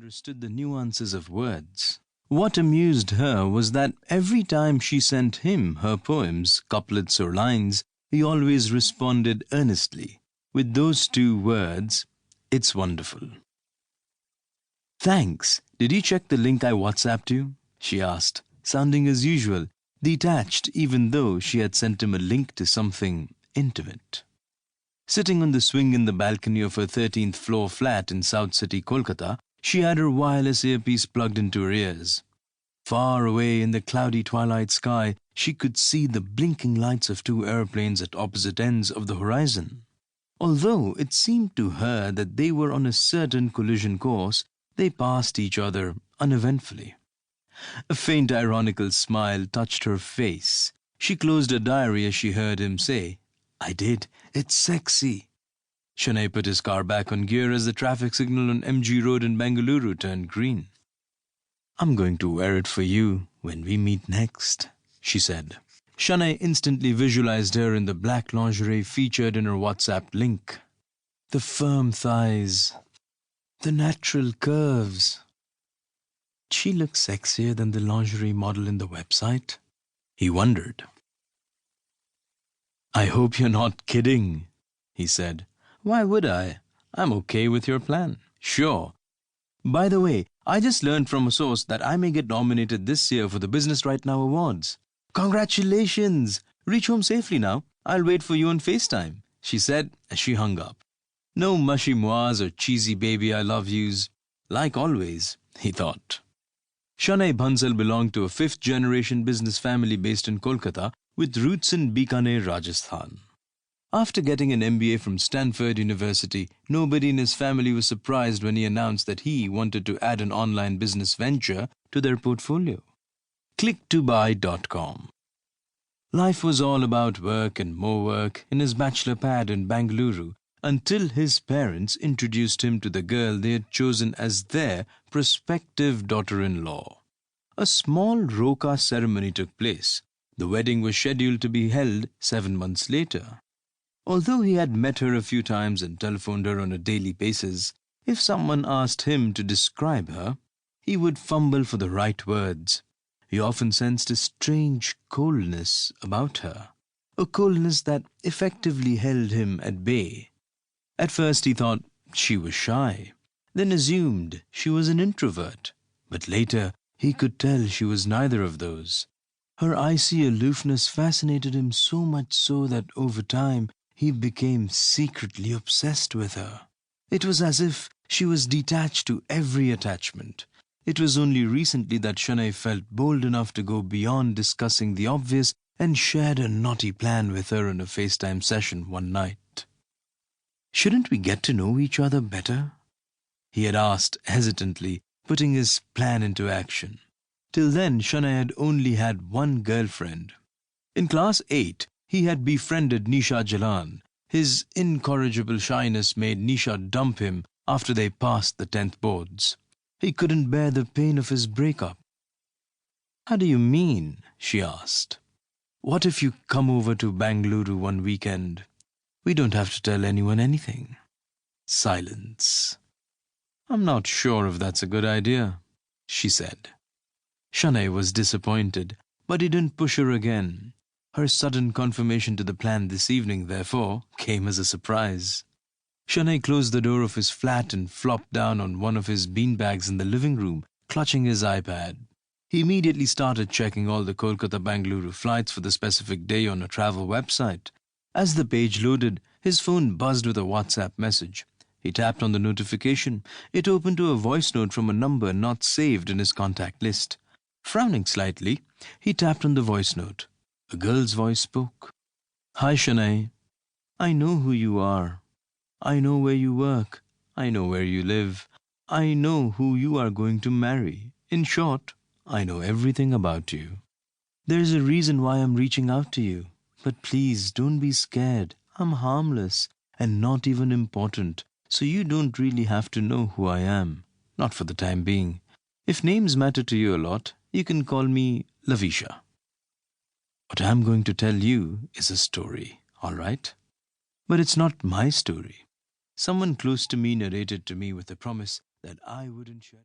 understood the nuances of words. What amused her was that every time she sent him her poems, couplets or lines, he always responded earnestly with those two words, "It's wonderful." "Thanks. Did you check the link I WhatsApped you?" she asked, sounding as usual, detached even though she had sent him a link to something intimate. Sitting on the swing in the balcony of her 13th floor flat in South City, Kolkata, she had her wireless earpiece plugged into her ears. Far away in the cloudy twilight sky, she could see the blinking lights of two airplanes at opposite ends of the horizon. Although it seemed to her that they were on a certain collision course, they passed each other uneventfully. A faint ironical smile touched her face. She closed her diary as she heard him say, "I did. It's sexy." Shanay put his car back on gear as the traffic signal on MG Road in Bengaluru turned green. "I'm going to wear it for you when we meet next," she said. Shanay instantly visualized her in the black lingerie featured in her WhatsApp link. The firm thighs, the natural curves. She looked sexier than the lingerie model in the website, he wondered. "I hope you're not kidding," he said. "Why would I? I'm okay with your plan." "Sure. By the way, I just learned from a source that I may get nominated this year for the Business Right Now Awards." "Congratulations! Reach home safely now. I'll wait for you on FaceTime," she said as she hung up. No mushy moas or cheesy baby I love yous. Like always, he thought. Shanay Bansal belonged to a fifth-generation business family based in Kolkata with roots in Bikaner, Rajasthan. After getting an MBA from Stanford University, nobody in his family was surprised when he announced that he wanted to add an online business venture to their portfolio. Click2buy.com. Life was all about work and more work in his bachelor pad in Bengaluru until his parents introduced him to the girl they had chosen as their prospective daughter-in-law. A small roka ceremony took place. The wedding was scheduled to be held 7 months later. Although he had met her a few times and telephoned her on a daily basis, if someone asked him to describe her, he would fumble for the right words. He often sensed a strange coldness about her, a coldness that effectively held him at bay. At first he thought she was shy, then assumed she was an introvert, but later he could tell she was neither of those. Her icy aloofness fascinated him so much so that over time he became secretly obsessed with her. It was as if she was detached to every attachment. It was only recently that Shanay felt bold enough to go beyond discussing the obvious and shared a naughty plan with her in a FaceTime session one night. "Shouldn't we get to know each other better?" he had asked hesitantly, putting his plan into action. Till then, Shanay had only had one girlfriend. In class 8, he had befriended Nisha Jalan. His incorrigible shyness made Nisha dump him after they passed the 10th boards. He couldn't bear the pain of his breakup. "How do you mean?" she asked. "What if you come over to Bengaluru one weekend? We don't have to tell anyone anything." Silence. "I'm not sure if that's a good idea," she said. Shanay was disappointed, but he didn't push her again. Her sudden confirmation to the plan this evening, therefore, came as a surprise. Shanay closed the door of his flat and flopped down on one of his beanbags in the living room, clutching his iPad. He immediately started checking all the Kolkata-Bengaluru flights for the specific day on a travel website. As the page loaded, his phone buzzed with a WhatsApp message. He tapped on the notification. It opened to a voice note from a number not saved in his contact list. Frowning slightly, he tapped on the voice note. A girl's voice spoke. "Hi, Shanay. I know who you are. I know where you work. I know where you live. I know who you are going to marry. In short, I know everything about you. There's a reason why I'm reaching out to you. But please don't be scared. I'm harmless and not even important, so you don't really have to know who I am. Not for the time being. If names matter to you a lot, you can call me Lavisha. What I'm going to tell you is a story, all right? But it's not my story. Someone close to me narrated to me with a promise that I wouldn't share."